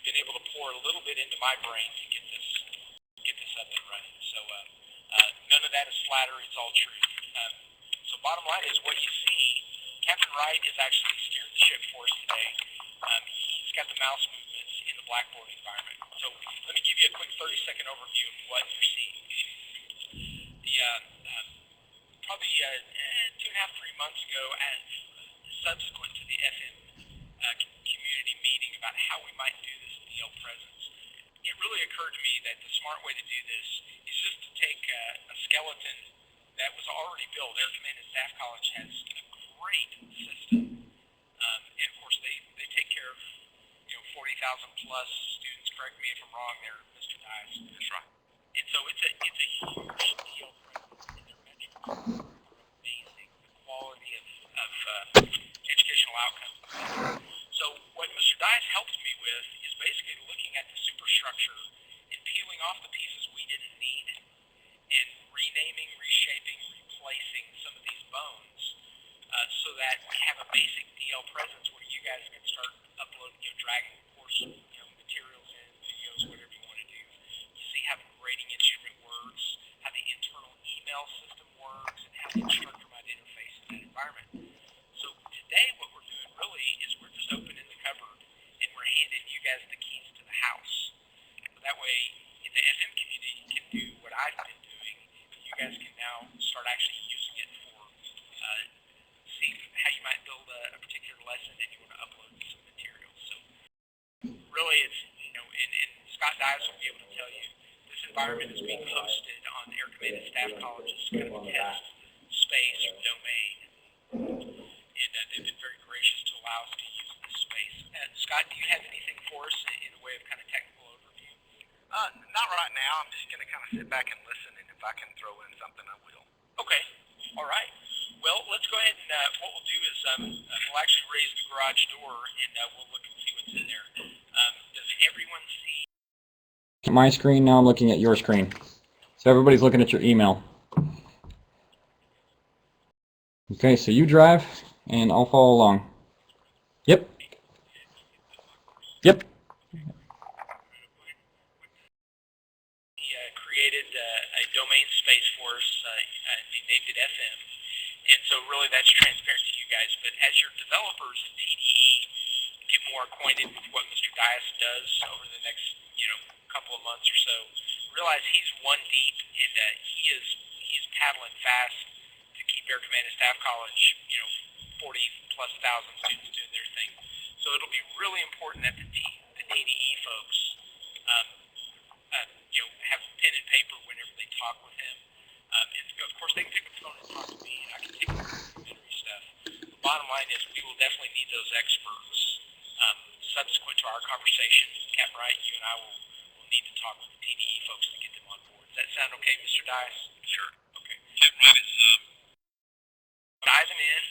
been able to pour a little bit into my brain to get this up and running. So none of that is flattery, it's all truth. So bottom line is what you see, Captain Wright is actually steering the ship for us today. He's got the mouse movements in the Blackboard environment. So let me give you a quick 30-second overview of what you're seeing. Probably 2.5, 3 months ago, subsequent to the FM community meeting about how we might do this DL presence, it really occurred to me that the smart way to do this is just to take a skeleton that was already built. Air Command and Staff College has a great system, and of course they take care of 40,000 plus students. Correct me if I'm wrong there, Mr. Dias. That's right. And so it's a huge deal in their metrics are amazing, the quality of educational outcomes. So what Mr. Dias helped me with is basically looking at the superstructure and peeling off the pieces we didn't need and renaming, reshaping, replacing some of these bones so that we have a basic DL presence where you guys can start uploading, dragging course materials in, videos, whatever you want to do. You see how the grading instrument works, how the internal email system works, and how the instructor might interface in that environment. So today what we're doing really is we're just opening the cupboard and we're handing you guys the keys to the house. So that way the FM community can do what I've been doing, but you guys can now start actually using it for seeing how you might build a particular lesson and you want to upload some materials. So really it's, and Scott Dias will be able to tell you, this environment is being hosted on Air Command and Staff College's kind of test space or domain. And they've been very gracious to allow us to use this space. Scott, do you have anything for us in the way of kind of technical overview? Not right now. I'm just going to kind of sit back and listen, and if I can throw in something, I will. Okay. All right. Well, let's go ahead and what we'll do is we'll actually raise the garage door, and we'll look and see what's in there. Does everyone see my screen? Now I'm looking at your screen. So everybody's looking at your email. Okay, so you drive, and I'll follow along. Yep. Yep. Created a domain space for us, named it FM, and so really that's transparent to you guys. But as your developers in TDE get more acquainted with what Mr. Dias does over the next couple of months or so, realize he's one deep, and he is paddling fast to keep Air Command and Staff College 40+ thousand students doing their thing. So it'll be really important that the TDE folks have pen and paper whenever they talk with him. And of course, they can pick up the phone and talk to me, and I can take the complimentary stuff. The bottom line is we will definitely need those experts subsequent to our conversation. Captain Wright, you and I will need to talk with the TDE folks to get them on board. Does that sound okay, Mr. Dias? Sure. Okay. Captain Wright is diving in.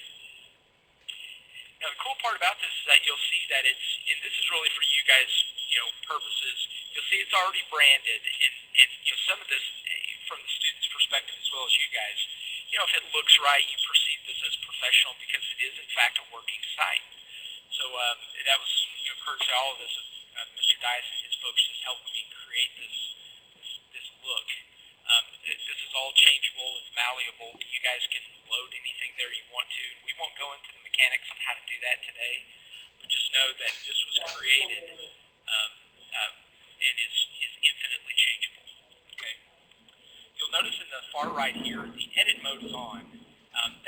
Now, the cool part about this is that you'll see that it's, and this is really for you guys, purposes, you'll see it's already branded, and some of this, from the student's perspective as well as you guys, if it looks right, you perceive this as professional because it is, in fact, a working site. So that was, courtesy to all of this, Mr. Dias and his folks just helped me create this look. This is all changeable, it's malleable. You guys can load anything there you want to. We won't go into the mechanics on how to do that today, but just know that this was created and is infinitely changeable. Okay. You'll notice in the far right here, the edit mode is on.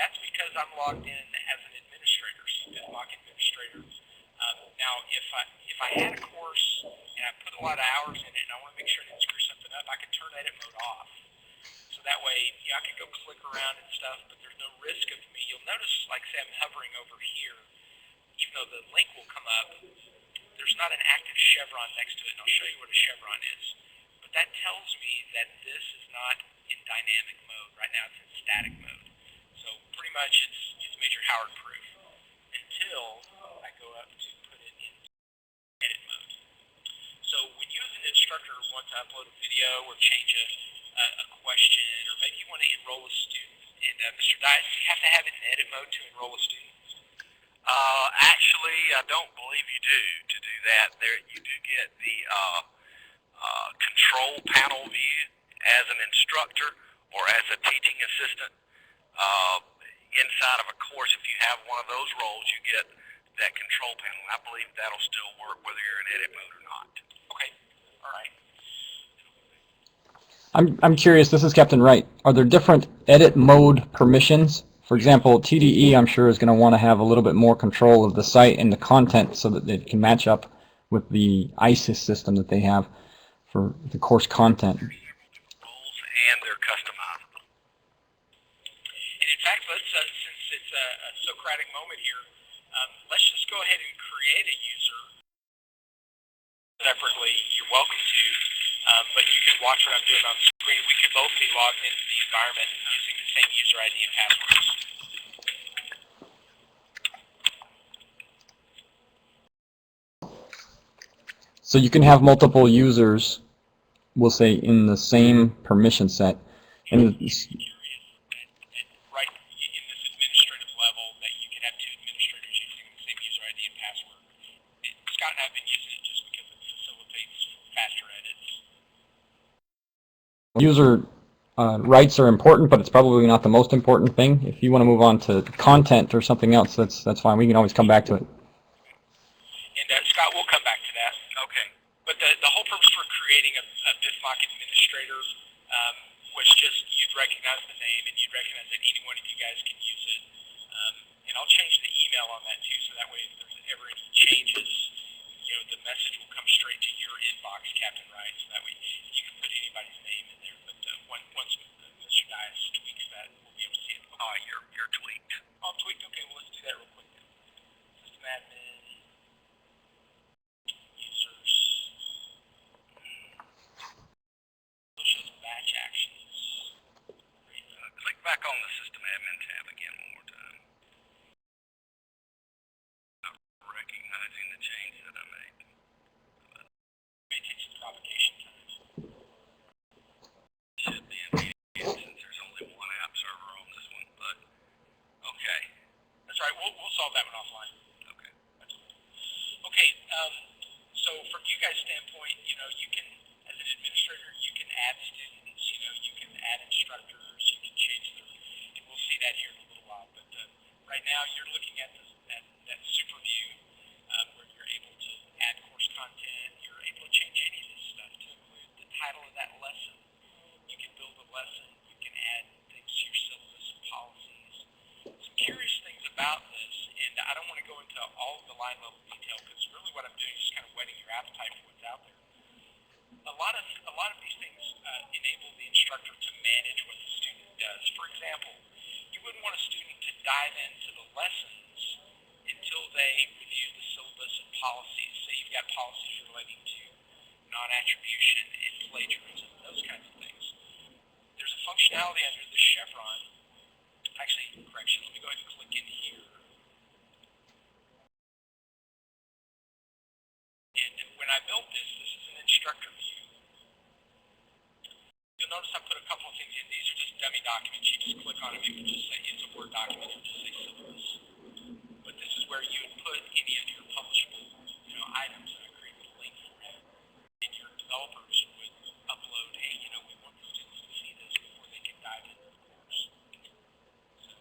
That's because I'm logged in as an administrator, Bfmoc administrator. Now, if I had a course and I put a lot of hours in it and I want to make sure I didn't screw something up, I could turn edit mode off. So that way, I can go click around and stuff, but there's no risk of me. You'll notice, like say I'm hovering over here, even though the link will come up, there's not an active chevron next to it, and I'll show you what a chevron is. But that tells me that this is not in dynamic mode. Right now it's in static mode. So pretty much it's Major Howard proof until I go up to put it in edit mode. So when you as an instructor want to upload a video or change a question, or maybe you want to enroll a student, and Mr. Dias, you have to have it in edit mode to enroll a student? Actually, I don't believe you do to do that. There, you do get the control panel view as an instructor or as a teaching assistant. Inside of a course, if you have one of those roles, you get that control panel. I believe that'll still work whether you're in edit mode or not. Okay. All right. I'm curious, this is Captain Wright. Are there different edit mode permissions? For example, TDE, I'm sure, is going to want to have a little bit more control of the site and the content so that it can match up with the ISIS system that they have for the course content. Roles, and they're customizable. And in fact, let's since it's a Socratic moment here, let's just go ahead and create a user separately. You're welcome to, but you can watch what I'm doing on the screen. We could both be logged into the environment using the same user ID and passwords. So you can have multiple users, we'll say, in the same permission set. And it's, Right in this administrative level, that you can have two administrators using the same user ID and password. Scott and I have been using it just because it facilitates faster edits. user rights are important, but it's probably not the most important thing. If you want to move on to content or something else, that's fine. We can always come back to it. And Scott, we'll come back to that. Okay. But the whole purpose for creating a BFMOC administrator was just you'd recognize the name and you'd recognize that any one of you guys can use it. And I'll change the email on that too, so that way if there's ever any changes, the message will come straight to your inbox, Captain Wright, so that way you can put anybody's name in there. But once Mr. Dias tweaks that, we'll be able to see it. Oh, you're tweaked. Oh, I'm tweaked? Okay, well, let's do that real quick. System admin, users, shows batch actions. Click back on the System Admin tab again one more time. Not recognizing the change that I made. May take some propagation time. Should be immediate since there's only one app server on this one, but okay. That's all right. We'll solve that one offline. Okay. That's cool. Okay. So from you guys' standpoint, you can, as an administrator, you can add students. You can add instructors. You can change them, and we'll see that here in a little while. But right now, you're looking at that super view where you're able to add course content. You're able to change any of this stuff to include the title of that lesson. You can build a lesson. You can add things to your syllabus and policies. Some curious things about this, and I don't want to go into all of the line level detail because really what I'm doing is just kind of whetting your appetite for what's out there. A lot of these things enable the instructor to manage what the student does. For example, you wouldn't want a student to dive into the lessons until they review the syllabus and policies. Say you've got policies relating to non-attribution and plagiarism, those kinds of things. There's a functionality under the chevron. Actually, correction, let me go ahead and click in here. And when I built this is an instructor view. You'll notice I put a couple of things in. These are just dummy documents. You just click on them. It would just say it's a Word document. It would just say syllabus. But this is where you would put any of your publishable items, and I create a link for it. And your developers would upload, hey, we want the students to see this before they can dive into the course. So,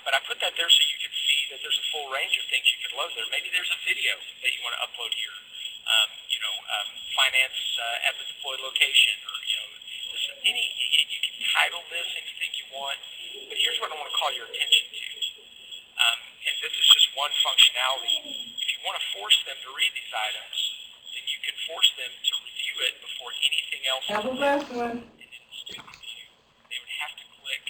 but I put that there so you can see that there's a full range of things you can load there. Maybe there's a video that you want to upload here. Finance at the deployed location, or you can title this anything you want. But here's what I want to call your attention to. And this is just one functionality. If you want to force them to read these items, then you can force them to review it before anything else is done. And in the student view, they would have to click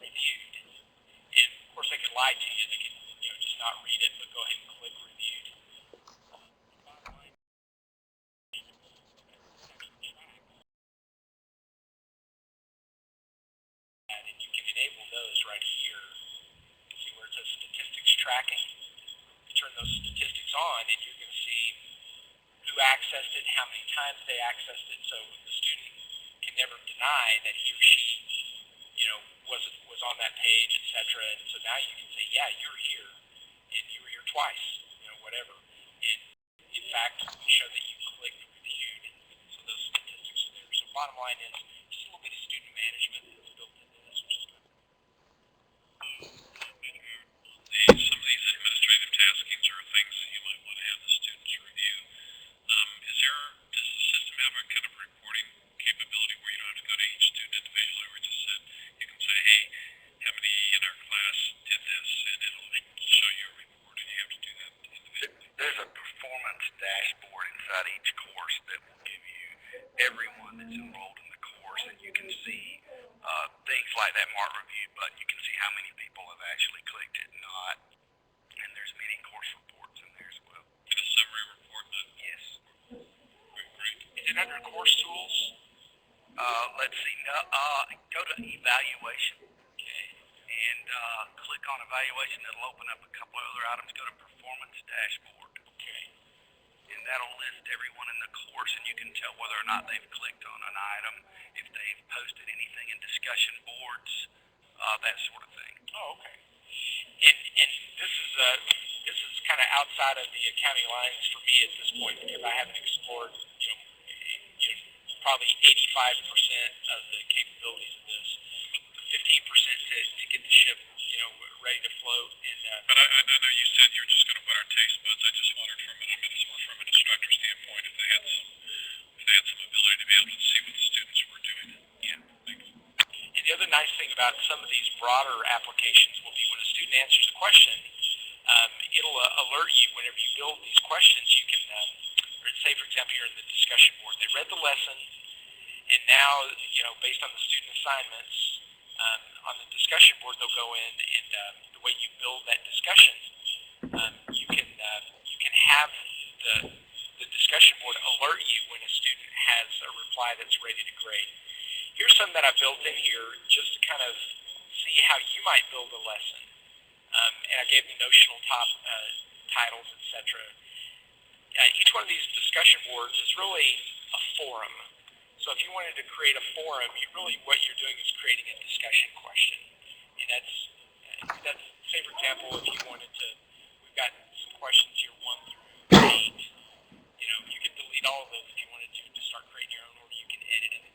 reviewed. And of course, they could lie to you. They could just not read it, but go ahead and click reviewed. And you can enable those right here. You see where it says statistics tracking. You turn those statistics on, and you're going to see who accessed it, how many times they accessed it, so the student can never deny deny that he or she, was on that page, etc. And so now you can say, yeah, you're here, and you were here twice, whatever. And in fact, we show that you clicked, reviewed, and so those statistics are there. So bottom line is just a little bit of student management that's built into this, which is good. Some of these administrative taskings are things that you might want to have the students review. Does the system have a kind of reporting capability where you don't have to go to each student individually, or just said you can say, hey, how many in our class did this, and it'll show you a report, and you have to do that individually? There's a performance dashboard inside each course that will give you everyone that's enrolled in the course, and you can see things like that mark review button. You can see how many people have actually clicked it, not, and there's many course reports in there as well. And a summary report? Yes. Great. Is it under course tools? Let's see. Go to evaluation. Okay. And click on evaluation. It'll open up a couple of other items. Go to performance dashboard. Okay. And that'll list everyone in the course, and you can tell whether or not they've clicked on an item, if they've posted anything in discussion boards, that sort of thing. Oh, okay. And this is kind of outside of the accounting lines for me at this point, because I haven't explored probably 85% of the capabilities of this, 15% to get the ship ready to float. And but I know you said you were just going to put our taste buds. I just wondered from an instructor standpoint if they had some ability to be able to see what the students were doing. Yeah. And the other nice thing about some of these broader applications will be when a student answers a question, it'll alert you whenever you build these questions. You can, say for example, you're in the discussion board. They read the lesson, and now, based on the student assignments, on the discussion board, they'll go in and the way you build that discussion, you can have the discussion board alert you when a student has a reply that's ready to grade. Here's some that I built in here just to kind of see how you might build a lesson. And I gave the notional top titles, etc. Each one of these discussion boards is really a forum. So if you wanted to create a forum, what you're doing is creating a discussion question. And that's say for example, if you wanted to, we've got some questions here 1 through 8. You could delete all of those if you wanted to start creating your own, or you can edit it.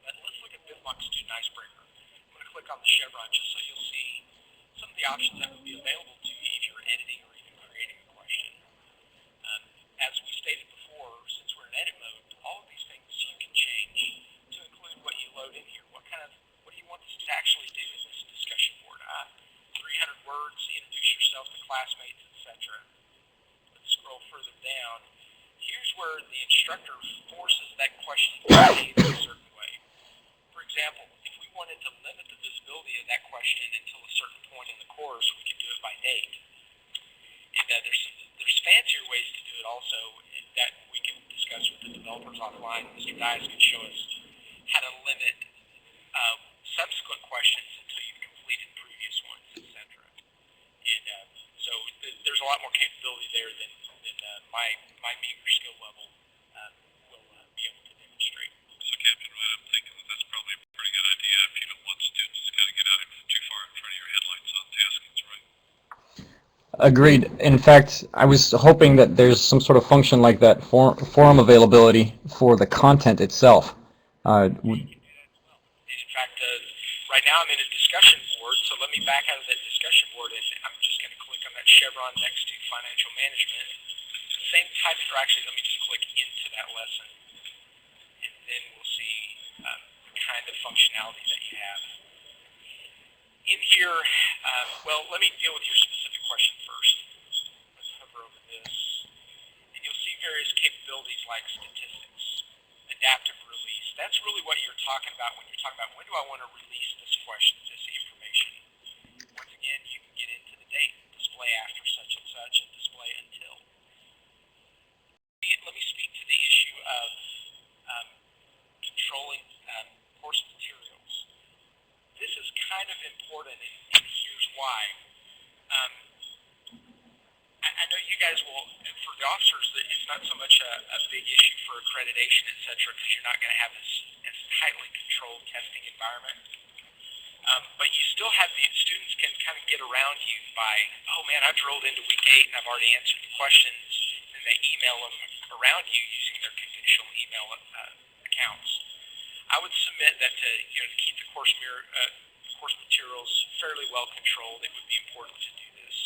But let's look at Bfmoc Student Icebreaker. I'm going to click on the chevron just so you'll see some of the options that would be available to you if you're editing or even creating a question. As we stated before, since we're in edit mode, all of these things you can change to include what you load in here. What do you want this to actually do in this discussion board? 300 words, introduce yourself to classmates, etc. Let's scroll further down. Here's where the instructor forces that question to be made in a certain way. For example, if we wanted to limit the visibility of that question until a certain point in the course, we could do it by date. And there's fancier ways to do it also that we can discuss with the developers offline. Mr. Dias can show us how to limit subsequent questions until you've completed previous ones, etc. And so there's a lot more capability there than my meager skill level will be able to demonstrate. So Captain Wright, I'm thinking that's probably a pretty good idea if you don't want students to kind of get out too far in front of your headlights on taskings, right? Agreed. In fact, I was hoping that there's some sort of function like that, forum availability for the content itself. In fact, right now I'm in a discussion board, so let me back out of that discussion board, and I'm just going to click on that chevron next to financial management. Same type of, actually, let me just click into that lesson, and then we'll see the kind of functionality that you have. In here, well, let me deal with your specific question first. Let's hover over this, and you'll see various capabilities like statistics, adaptive release. That's really what you're talking about when you're talking about when do I want to release this question, this information. Once again, you can get into the date, display after such and such, and display until. Let me speak to the issue of controlling course materials. This is kind of important, and here's why. I know you guys will, for the officers, it's not so much a a big issue for accreditation, et cetera, because you're not going to have as tightly controlled testing environment. But you still have the students can kind of get around you by, oh man, I've rolled into week 8 and I've already answered the questions, and they email them around you using their conventional email accounts. I would submit that to keep the course materials fairly well controlled, it would be important to do this.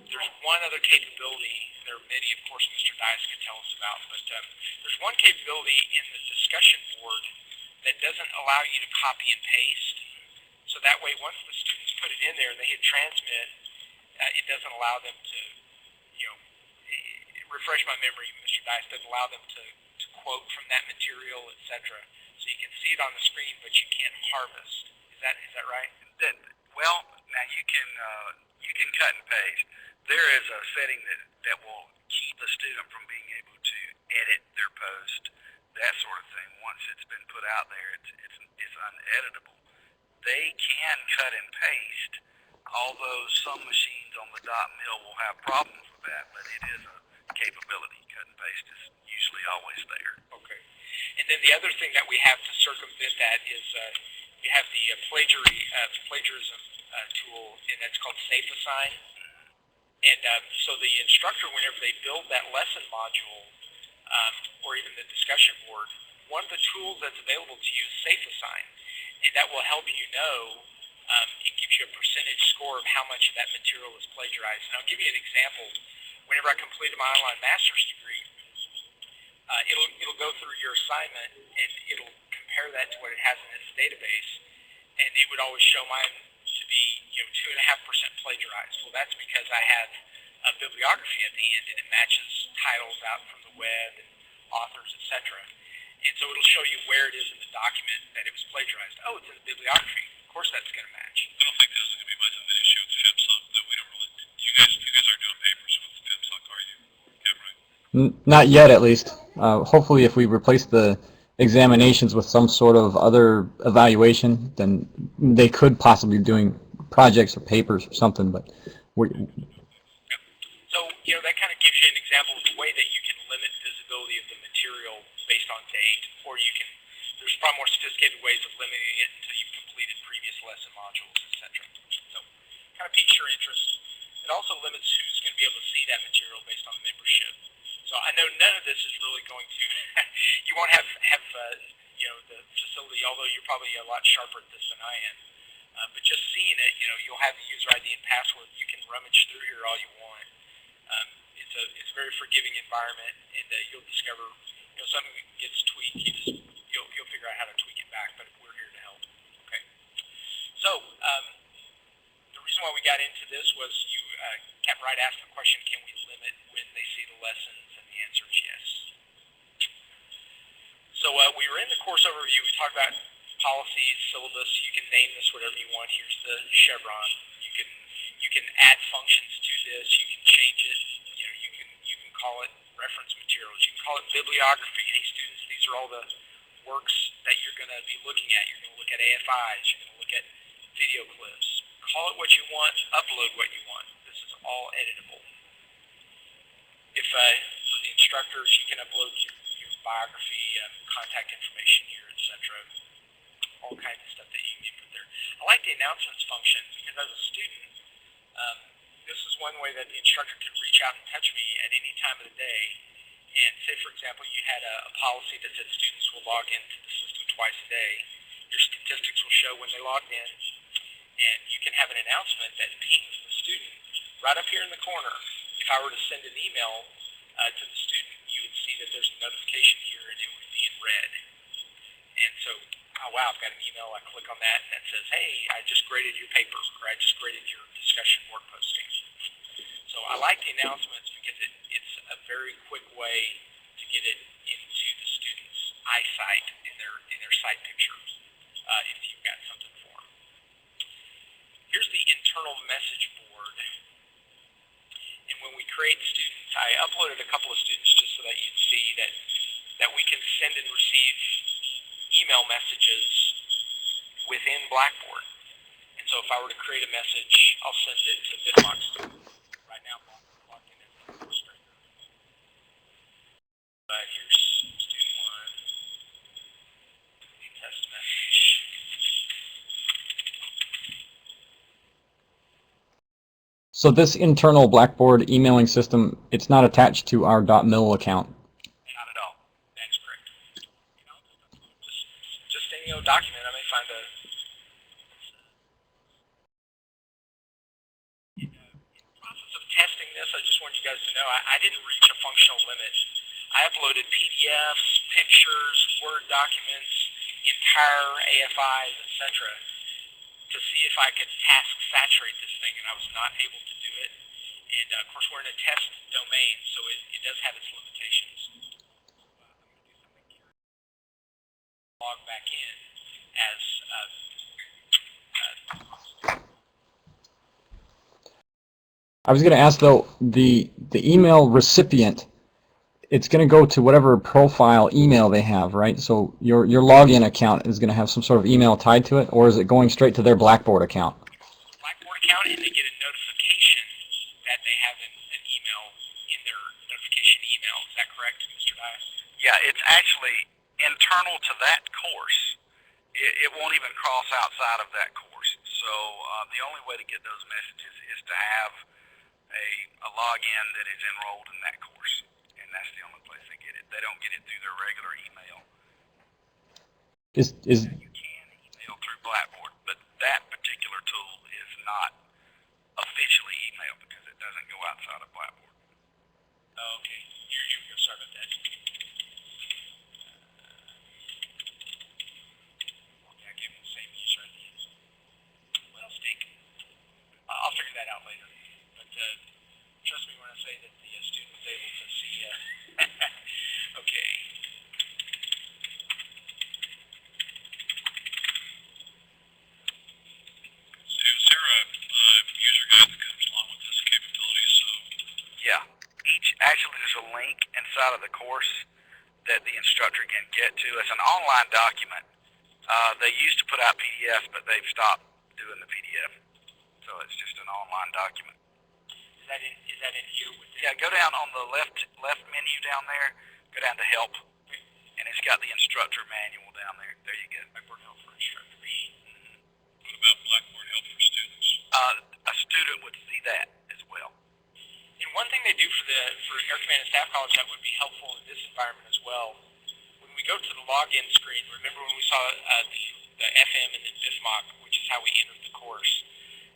There's one other capability. There are many, of course, Mr. Dias could tell us about, but there's one capability in the discussion board that doesn't allow you to copy and paste. So that way, once the students put it in there and they hit transmit, it doesn't allow them to, refresh my memory, Mr. Dice, doesn't allow them to quote from that material, etc. So you can see it on the screen, but you can't harvest. Is that right? Well, now you can cut and paste. There is a setting that will keep the student from being able to edit their post, that sort of thing. Once it's been put out there, it's uneditable. They can cut and paste, although some machines on the .mil will have problems with that, but it is a capability. Cut and paste is usually always there. Okay. And then the other thing that we have to circumvent that is you have the plagiarism tool, and that's called Safe Assign. And so the instructor, whenever they build that lesson module, or even the discussion board, one of the tools that's available to you is Safe Assign. And that will help you know, it gives you a percentage score of how much of that material is plagiarized. And I'll give you an example. Whenever I completed my online master's degree, it'll go through your assignment and it'll compare that to what it has in its database. And it would always show mine to be 2.5% plagiarized. Well, that's because I had a bibliography at the end and it matches titles out from the web and authors, etc. And so it'll show you where it is in the document that it was plagiarized. Oh, it's in the bibliography. Of course that's going to match. I don't think this is going to be much of an issue with FMSOC, though. We don't really. You guys aren't doing papers with FMSOC, are you? Yeah, right. Not yet, at least. Hopefully, if we replace the examinations with some sort of other evaluation, then they could possibly be doing projects or papers or something. But we're, so that kind of gives you an example of the way that you can limit visibility of the material based on date, or you can. There's far more sophisticated ways of limiting it until you've completed previous lesson modules, etc. So, kind of piques your interest. It also limits who's going to be able to see that material based on membership. So I know none of this is really going to. You won't have the facility, although you're probably a lot sharper at this than I am. But just seeing it, you'll have the user ID and password. You can rummage through here all you want. It's a very forgiving environment, and you'll discover something gets tweaked. You'll figure out how to tweak it back. But we're here to help. Okay. So the reason why we got into this was Captain Wright asked the question: can we limit when they see the lessons? And the answer is yes. So we were in the course overview. We talked about policies, syllabus. You can name this whatever you want. Here's the chevron. You can add functions to this. You can change it. You can call it reference materials. You can call it bibliography. Hey students, these are all the works that you're going to be looking at. You're going to look at AFIs. You're going to look at video clips. Call it what you want. Upload what you want. This is all editable. If for the instructors, you can upload your biography, contact information here, etc. All kinds of stuff that you can put there. I like the announcements function because as a student, this is one way that the instructor could reach out and touch me at any time of the day. And say, for example, you had a policy that said students will log into the system twice a day. Your statistics will show when they logged in. And you can have an announcement that pings the student right up here in the corner. If I were to send an email to the student, you would see that there's a notification here and it would be in red. And so, oh wow, I've got an email, I click on that and it says, hey, I just graded your paper, or I just graded your discussion board posting. So I like the announcements because it's a very quick way to get it into the student's eyesight in their sight picture if you've got something for them. Here's the internal message board. And when we create students, I uploaded a couple of students just so that you'd see that we can send and receive email messages within Blackboard. And so if I were to create a message, I'll send it to Bfmoc students. Right now, So this internal Blackboard emailing system, it's not attached to our .mil account. Not at all. That's correct. Just any old document. I may find a. In the process of testing this, I just want you guys to know I didn't reach a functional limit. I uploaded PDFs, pictures, Word documents, entire AFIs, etc. to see if I could task saturate this thing, and I was not able to do it. And of course, we're in a test domain, so it does have its limitations. Log back in as I was going to ask though, the email recipient, it's going to go to whatever profile email they have, right? So your login account is going to have some sort of email tied to it, or is it going straight to their Blackboard account? Blackboard account, and they get a notification that they have an email in their notification email. Is that correct, Mr. Dias? Yeah, it's actually internal to that course. It won't even cross outside of that course. So the only way to get those messages is to have a login that is enrolled in that course. And that's the only place they get it. They don't get it through their regular email. You can email through Blackboard, but that particular tool is not officially email because it doesn't go outside of Blackboard. Oh, okay. You're sorry about that. Okay, I gave them the same user ID. Well, stink. I'll figure that out later. But trust me when I say that the student was able to see. Okay. So is there a user guide that comes along with this capability? So Yeah. Actually, there's a link inside of the course that the instructor can get to. It's an online document. They used to put out PDFs, but they've stopped doing the PDF. So it's just an online document. Is that in here with the... Yeah, go down on the left menu down there. Go down to Help, and it's got the instructor manual down there. There you go. Blackboard Help for Instructors. what about Blackboard Help for Students? A student would see that as well. And one thing they do for Air Command and Staff College that would be helpful in this environment as well, when we go to the login screen, remember when we saw the FM and then Bfmoc, which is how we entered the course.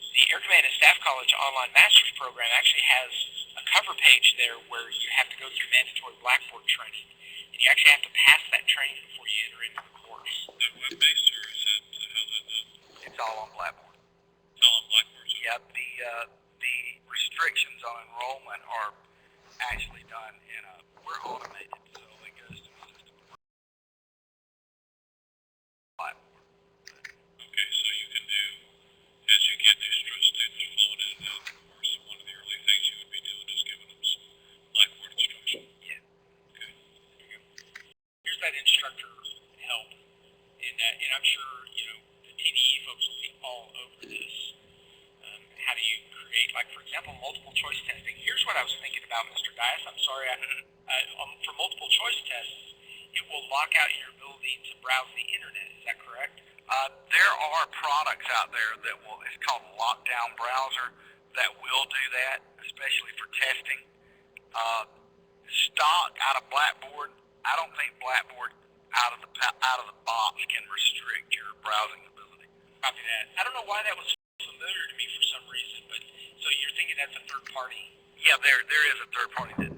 The Air Command and Staff College Online Master's Program actually has a cover page there where you have to go through mandatory Blackboard training. And you actually have to pass that training before you enter into the course. Is that web-based or is that how's that done? It's all on Blackboard. It's all on Blackboard. So Yeah, the restrictions on enrollment are actually done in we're automated, so it goes to the system. Blackboard. Okay, so you can do, as you get new students flowing in and out of the course, one of the early things you would be doing is giving them some Blackboard instruction. Yeah. Okay. Here's that instructor help. And I'm sure, the TDE folks will be all over this. How do you create, like, for example, multiple choice testing? Here's what I was thinking about, Mr. Dias. I'm sorry. For multiple choice tests, it will lock out your ability to browse the internet. Is that correct? There are products out there that it's called Lockdown Browser, that will do that, especially for testing. Stock out of Blackboard, I don't think Blackboard out of the box can restrict your browsing ability. Copy that. I don't know why that was familiar to me for some reason, but so you're thinking that's a third party? Yeah, there is a third party that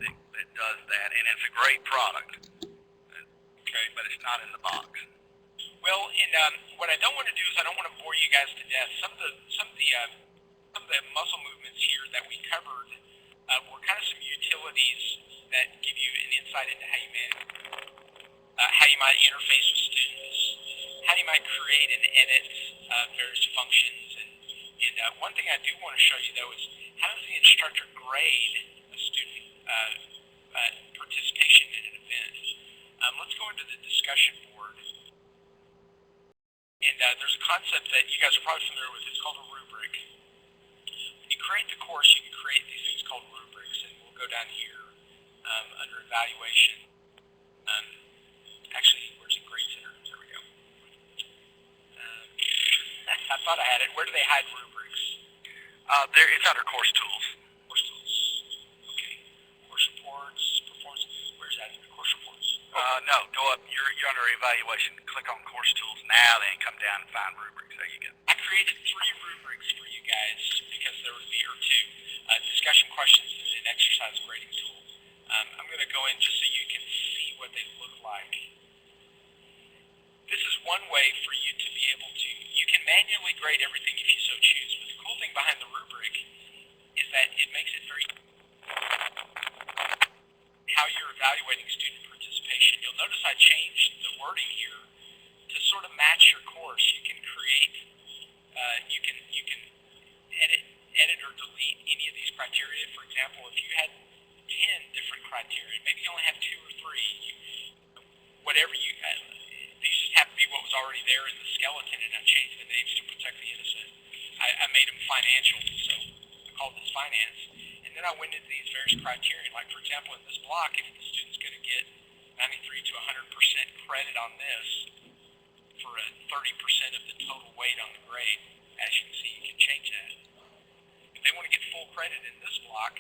does that, and it's a great product. Okay, but it's not in the box. Well, and what I don't want to do is I don't want to bore you guys to death. Some of the muscle movements here that we covered were kind of some utilities that give you an insight into how you how you might interface with students, how you might create and edit various functions. And one thing I do want to show you though is how does the instructor grade a student participation in an event. Let's go into the discussion board. And there's a concept that you guys are probably familiar with. It's called a rubric. When you create the course, you can create these things called rubrics. And we'll go down here under evaluation. Actually, where's the grade center? There we go. I thought I had it. Where do they hide rubrics? It's under course tools. Course tools. Okay. Course reports, performance. Where's that in the course reports? No, go up. You're under evaluation. Click on course tools now, then come down and find rubrics. There you go. I created 3 rubrics for you guys because there would be, or 2, discussion questions and an exercise grading tool. I'm going to go in just so you can see what they look like. This is one way for you to be able to, you can manually grade everything if you so choose, but the cool thing behind the rubric is that it makes it very how you're evaluating student participation. You'll notice I changed the wording here to sort of match your course. You can create, you can edit or delete any of these criteria. For example, if you had 10 different criteria, maybe you only have 2 or 3, whatever you had. These just happen to be what was already there in the skeleton, and I changed the names to protect the innocent. I made them financial, so I called this finance. And then I went into these various criteria. Like, for example, in this block, if the student's going to get 93 to 100% credit on this for a 30% of the total weight on the grade, as you can see, you can change that. If they want to get full credit in this block,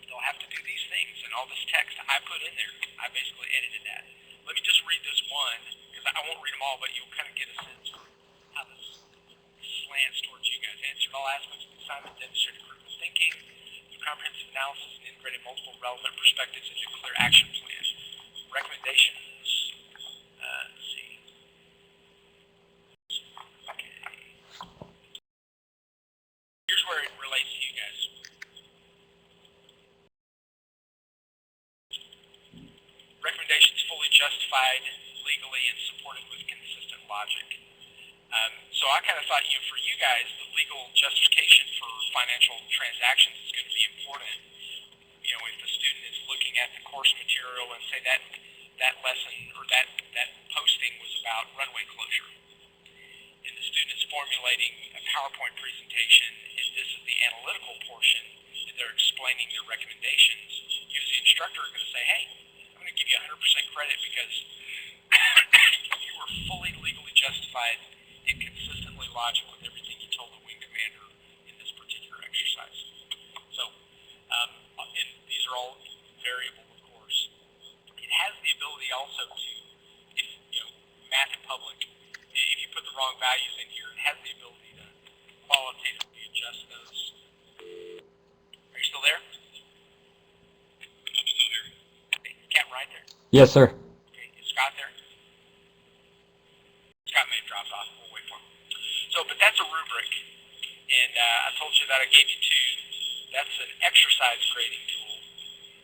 they'll have to do these things. And all this text I put in there, I basically edited that. Let me just read this one, because I won't read them all, but you'll kind of get a sense of how this slants towards you guys. Answered all aspects of the assignment, demonstrated critical thinking, through comprehensive analysis and integrated multiple relevant perspectives into a clear action plan. Recommendations, let's see. Okay. Here's where it relates to you guys. Recommendations fully justified legally and supported with consistent logic. So I kind of thought, for you guys, the legal justification for financial transactions is going to be important. If the student is looking at the course material and say that lesson or that posting was about runway closure, and the student is formulating a PowerPoint presentation, and this is the analytical portion, and they're explaining their recommendations, you as the instructor are going to say, hey, I'm going to give you 100% credit because you were fully legally justified and consistently logical with everything you told the wing commander in this particular exercise. So, and these are all variable, of course. It has the ability also to, if math in public, if you put the wrong values in here, it has the ability to qualitatively adjust those. Are you still there? I'm still here. Okay, is Cat right there? Yes, sir. Okay, is Scott there? Scott may have dropped off. We'll wait for him. So, but that's a rubric, and I told you that I gave you 2. That's an exercise grading tool,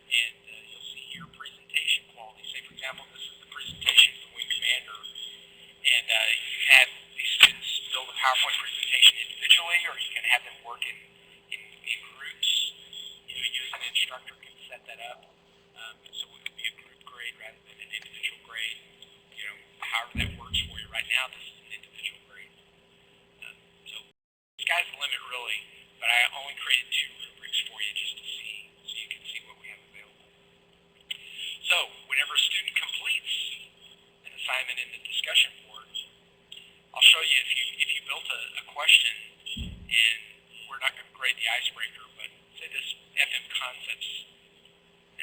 and you'll see here presentation quality. Say, for example, this is the presentation of the wing commander, and you can have these students build a PowerPoint presentation individually, or you can have them work in groups. You as an instructor can set that up, so it would be a group grade rather than an individual grade. However that works for you. Right now, this is an individual grade. So sky's the limit, really, but I only created 2 rubrics for you just to see, so you can see what we have available. So whenever a student completes an assignment in the discussion board, I'll show you if you built a question, and we're not going to grade the icebreaker, but say this FM concepts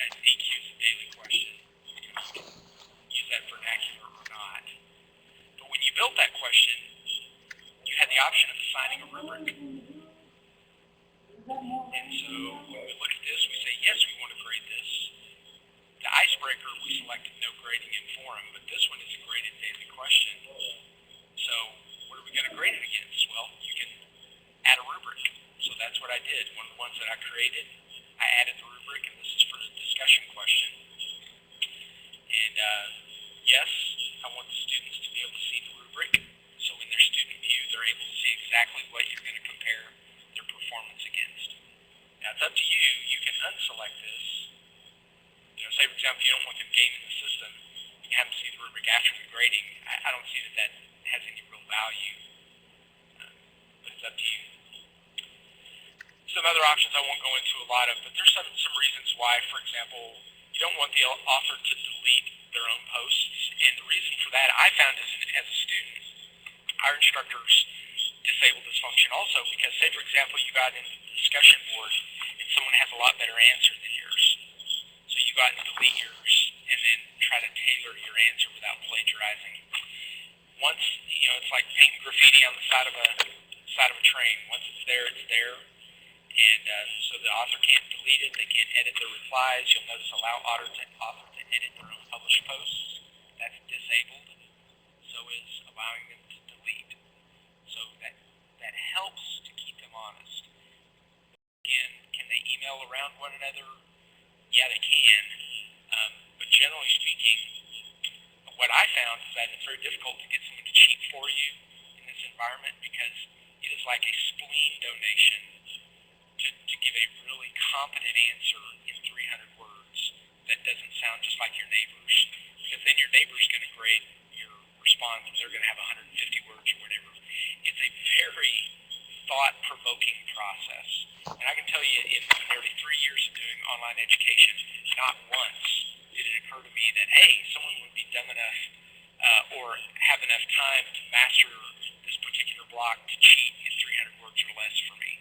DQ is a daily question. You can use that vernacular or not. But when you built that question, you had the option of assigning a rubric. And so when we look at this, we say, yes, we want to grade this. The icebreaker, we selected no grading in forum, but this one is a graded daily question. So what are we going to grade it against? Well, you can add a rubric. So that's what I did. One of the ones that I created, I added the rubric, and this is for the discussion question. And yes, I want the students to be able to see the rubric, so in their student view, they're able to see exactly what you're going to compare their performance against. Now, it's up to you. You can unselect this. Say, for example, you don't want them gaming the system. You can have them see the rubric after the grading. I don't see that has any real value, but it's up to you. Some other options I won't go into a lot of, but there's some reasons why. For example, you don't want the author to delete their own posts, and the reason for that I found as a student, our instructors disable this function also, because say for example you got into the discussion board and someone has a lot better answer than yours. So you got to delete yours and then try to tailor your answer without plagiarizing. Once, it's like painting graffiti on the side of a train. Once it's there, it's there. And so the author can't delete it, they can't edit their replies. You'll notice allow author to edit their own published posts. That's disabled. So is allowing them to delete. So that helps to keep them honest. Again, can they email around one another? Yeah, they can. But generally speaking, what I found is that it's very difficult to get someone to cheat for you in this environment, because it is like a spleen donation to give a really competent answer in 300 words that doesn't sound just like your neighbor's, because then your neighbor's going to grade your response and they're going to have 150 words or whatever. It's a very thought-provoking process. And I can tell you, in nearly 3 years of doing online education, not once did it occur to me that, hey, someone would be dumb enough or have enough time to master this particular block to cheat in 300 words or less for me.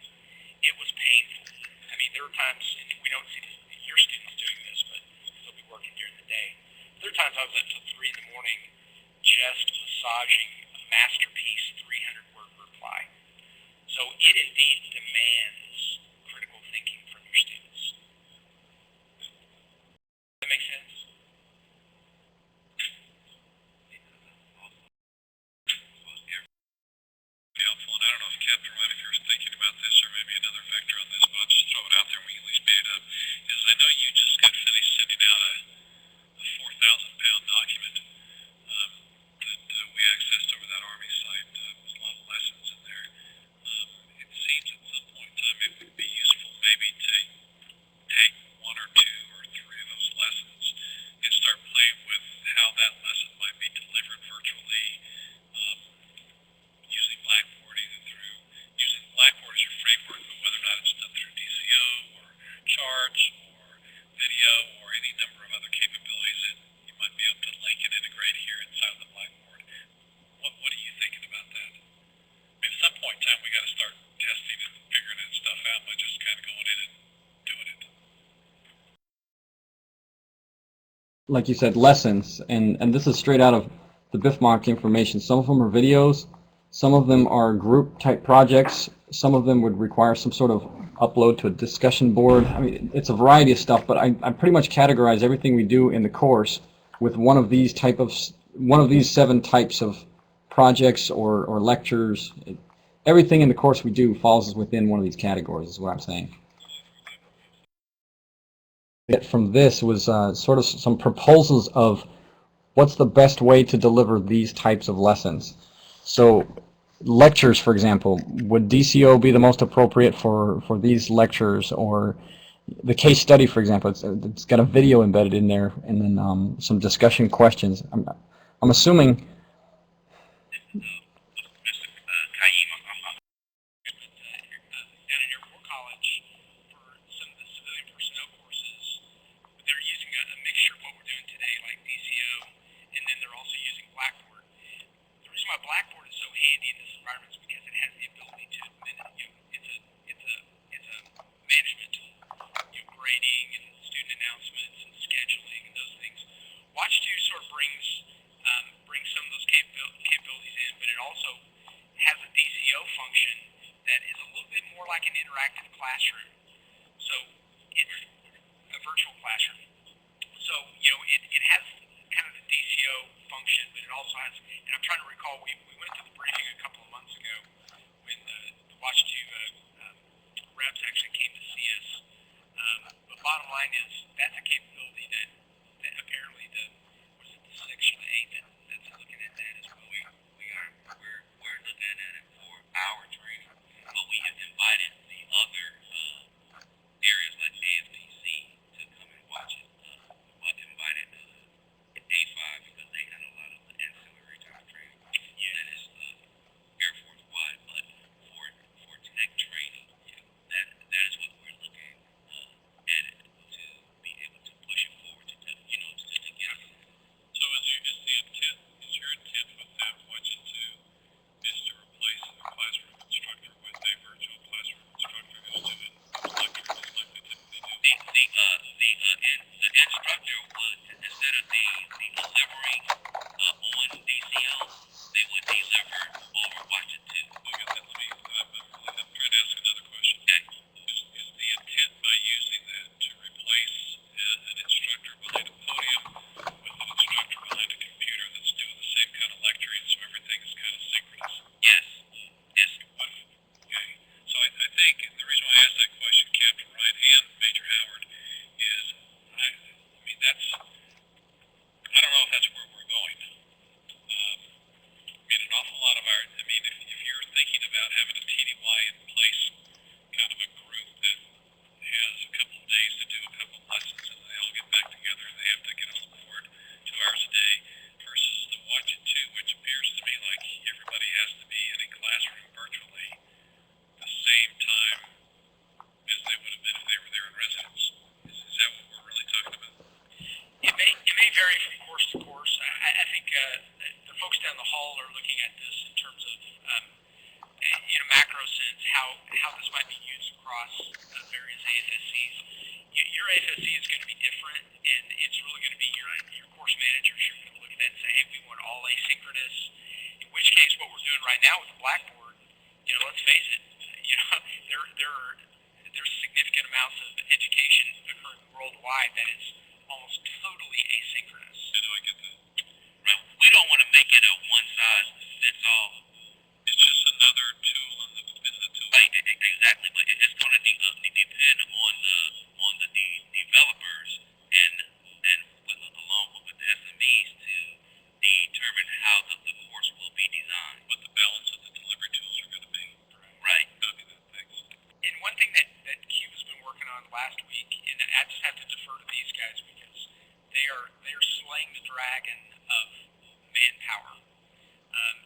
It was painful. I mean, there were times, and we don't see your students doing this, but they'll be working during the day. There were times I was up till 3 in the morning just massaging a masterpiece 300-word reply. So it indeed demands critical thinking from your students. Does that make sense? Helpful, and I don't know if Captain Wright, if you're thinking about this or maybe another vector on this, but I'll just throw it out there and we can at least beat it up, is I know you just got finished sending out a 4,000-pound document that we accessed over that Army site. There's a lot of lessons in there. It seems at some point in time it would be useful maybe to take 1 or 2 or 3 of those lessons and start playing with how that lesson might be delivered virtually, using Blackboard, using Blackboard as your framework, but whether or not it's done through DCO or charts or video or any number of other capabilities that you might be able to link and integrate here inside of the Blackboard. What are you thinking about that? I mean, at some point in time, we got to start testing and figuring that stuff out by just kind of going in and doing it. Like you said, lessons, and this is straight out of the Bfmoc information. Some of them are videos, some of them are group type projects, some of them would require some sort of upload to a discussion board. I mean, it's a variety of stuff, but I pretty much categorize everything we do in the course with one of these 7 types of projects or lectures. Everything in the course we do falls within one of these categories, is what I'm saying. From this was sort of some proposals of what's the best way to deliver these types of lessons. So lectures, for example, would DCO be the most appropriate for these lectures, or the case study, for example, it's got a video embedded in there, and then some discussion questions. I'm assuming. Blackboard is so handy in this environment is because it has the ability to, it's a management tool, grading and student announcements and scheduling and those things. Watch2 sort of brings some of those capabilities in, but it also has a DCO function that is a little bit more like an interactive classroom. So it's a virtual classroom. So it has kind of the DCO function, but it also has, and I'm trying to recall, we went to the briefing a couple of months ago when the Watch2 reps actually came to see us. The bottom line is that's a capability that apparently the section 8 that's looking at that as well. We're looking at it for our training, but we have invited the other areas like AFPC to come and watch it. Invited A5 because they had a lot of ancillary type training. Yeah, that is Air Force wide, but for tech training, that is what we're looking at it to be able to push it forward to get. So is the intent required. I mean, if you're thinking about having a TDY in place, kind of a group that has a couple of days to do a couple of lessons and they all get back together and they have to get on the board 2 hours a day versus the watch it two, which appears to me like everybody has to be in a classroom virtually the same time as they would have been if they were there in residence. Is that what we're really talking about? It may vary from course to course. I think the folks down the hall are looking at this in terms of, in a macro sense, how this might be used across various AFSCs. Your AFSC is going to be different, and it's really going to be your course managers. You're going to look at that and say, hey, we want all asynchronous. In which case, what we're doing right now with the Blackboard, let's face it, there's significant amounts of education occurring worldwide that is almost totally asynchronous. I know, I get that. Right. We don't want to make it a one-size-fits-all. It's just another tool in the tool. Right, exactly. But it's going to depend on the developers and along with the SMEs to determine how the course will be designed. What the balance of the delivery tools are going to be. Right. Copy that. Thanks. And one thing that Cube has been working on last week, and I just have to defer to these guys because they are slaying the dragon of manpower.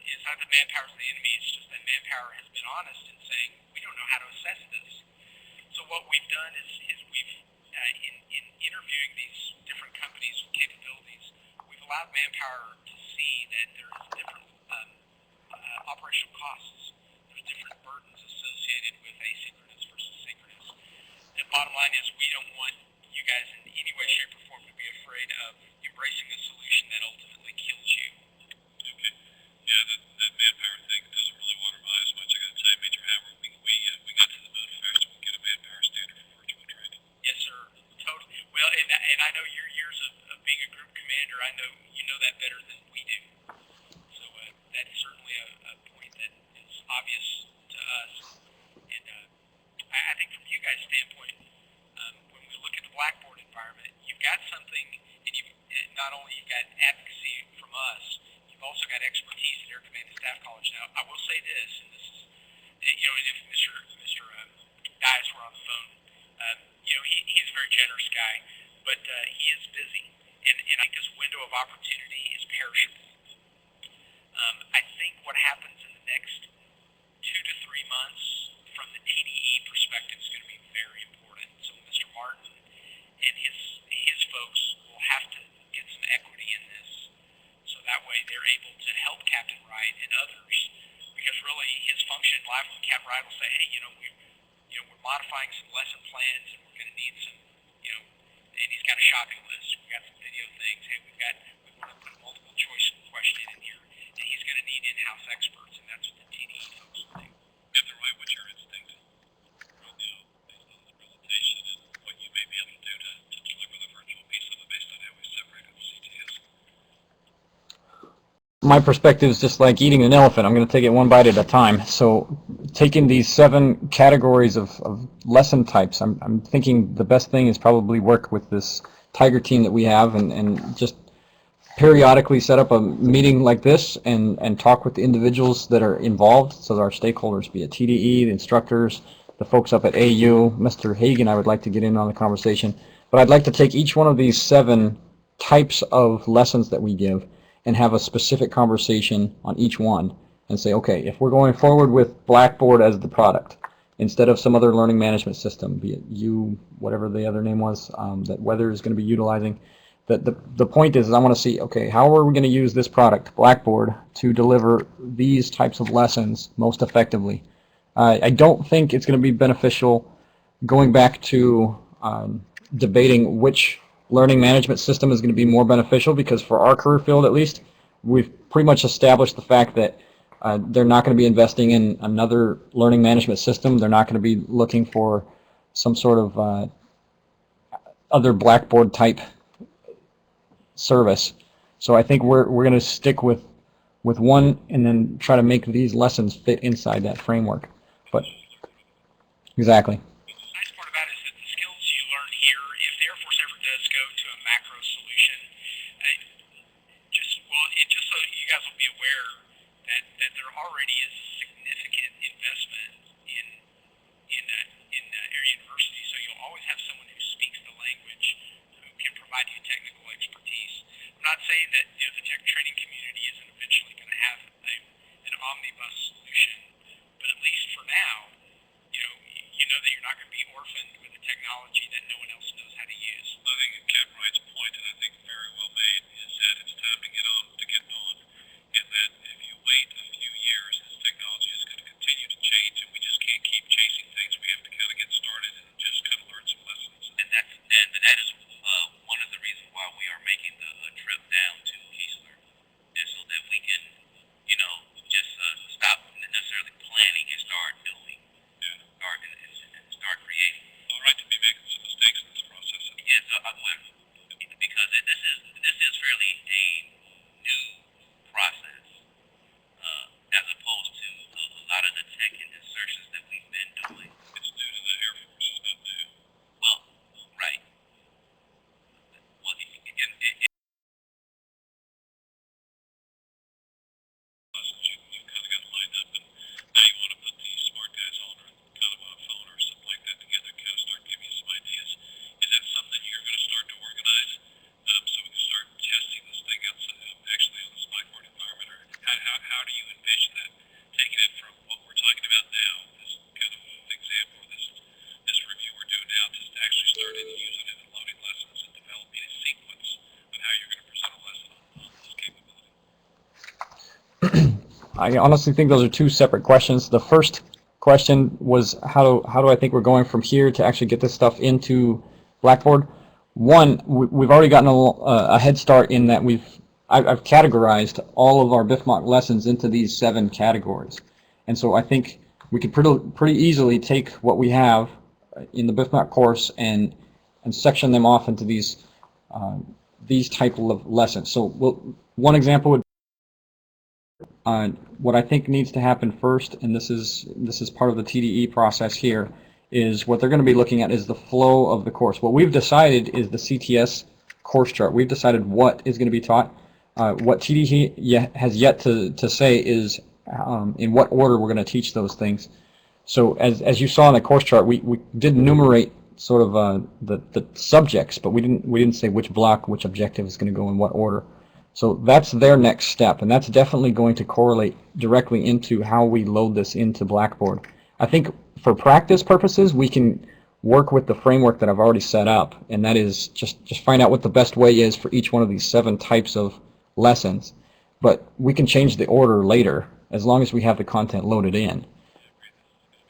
It's not that manpower is the enemy, it's just that manpower has been honest in saying, we don't know how to assess this. So what we've done is we've, in interviewing these different companies with capabilities, we've allowed manpower to see that there is different operational costs. There's different burdens associated with asynchronous versus synchronous. And bottom line is we don't want you guys in any way, shape, or form to be afraid of embracing a solution that ultimately kills you. Okay. Yeah, that manpower thing doesn't really water my eyes much. I got to tell you, Major Howard, we got to the moon faster. We'll get a manpower standard for virtual training. Yes, sir. Totally. Well, and I know your years of being a group commander, I know you know that better than we do. So that is certainly a point that is obvious to us. And I think from you guys' standpoint, when we look at the Blackboard environment, you've got something, and not only you've got advocacy from us, you've also got expertise at Air Command and Staff College. Now, I will say this, and this is, if Mr. Dias were on the phone, he's a very generous guy, but he is busy, and I think this window of opportunity is perishable. I think what happens in the next 2 to 3 months from the TDE perspective is going to be very important. So Mr. Martin and his folks will have to get some equity in this, so that way they're able to help Captain Wright and others, because really his function in life, when Captain Wright will say, hey, we're modifying some lesson plans and we're going to need some, and he's got a shopping list. We've got some video things. Hey, we want to put a multiple choice question in here, and he's going to need in-house experts, and that's what the TDE folks will do. Captain Wright, what's your instinct right now based on the presentation and what you may be able to do to deliver the virtual piece of it based on how we separated the CTS? My perspective is just like eating an elephant. I'm going to take it one bite at a time. So taking these 7 categories of lesson types, I'm thinking the best thing is probably work with this Tiger team that we have and just periodically set up a meeting like this and talk with the individuals that are involved, so our stakeholders, be it TDE, the instructors, the folks up at AU. Mr. Hagan, I would like to get in on the conversation. But I'd like to take each one of these 7 types of lessons that we give and have a specific conversation on each one and say, okay, if we're going forward with Blackboard as the product, instead of some other learning management system, be it whatever the other name was, that Weather is going to be utilizing, the point is I want to see, okay, how are we going to use this product, Blackboard, to deliver these types of lessons most effectively? I don't think it's going to be beneficial going back to debating which learning management system is going to be more beneficial, because for our career field at least, we've pretty much established the fact that they're not going to be investing in another learning management system. They're not going to be looking for some sort of other Blackboard type service. So I think we're going to stick with one and then try to make these lessons fit inside that framework. But exactly. The nice part about it is that the skills you learn here, if the Air Force ever does go to a macro solution, just so you guys will be aware, that there already is significant investment in area university. So you'll always have someone who speaks the language, who can provide you technical expertise. I'm not saying that the tech training community isn't eventually going to have an omnibus solution, but at least for now, you know that you're not going to be orphaned with a technology that no one else knows how to use. I think Captain Wright's point, and I think very well made, is that it's time to get on, and that if you wait a few years, this technology is going to continue to change, and we just can't keep chasing things. We have to kind of get started and just kind of learn some lessons. And that is one of the reasons why we are making the trip down to Keesler, and so that we can, just stop necessarily planning and start building, start creating. All right, to be making some mistakes in this process. Yes, because this is fairly a new process, as opposed to a lot of the tech insertions that we've been doing. It's new to the Air Force, it's not new. Well, right. Well, Lessons you kind of got lined up, and now you want to put these smart guys on or kind of on a phone or something like that together, kind of start giving you some ideas. Is that something you're going to start to organize, so we can start testing this thing outside, actually on this Blackboard environment? Or how do you envision that, taking it from what we're talking about now, this kind of example, this review we're doing now, to actually starting using it and loading lessons and developing a sequence of how you're going to present a lesson on this capability? I honestly think those are two separate questions. The first question was how do I think we're going from here to actually get this stuff into Blackboard? One, we've already gotten a head start in that I've categorized all of our Bfmoc lessons into these 7 categories, and so I think we could pretty easily take what we have in the Bfmoc course and section them off into these type of lessons. So one example would what I think needs to happen first, and this is part of the TDE process here, is what they're going to be looking at is the flow of the course. What we've decided is the CTS course chart. We've decided what is going to be taught. What TDE has yet to say is in what order we're going to teach those things. So as you saw in the course chart, we did enumerate sort of the subjects, but we didn't say which block, which objective is going to go in what order. So that's their next step, and that's definitely going to correlate directly into how we load this into Blackboard. I think for practice purposes, we can work with the framework that I've already set up, and that is just find out what the best way is for each one of these 7 types of lessons. But we can change the order later as long as we have the content loaded in.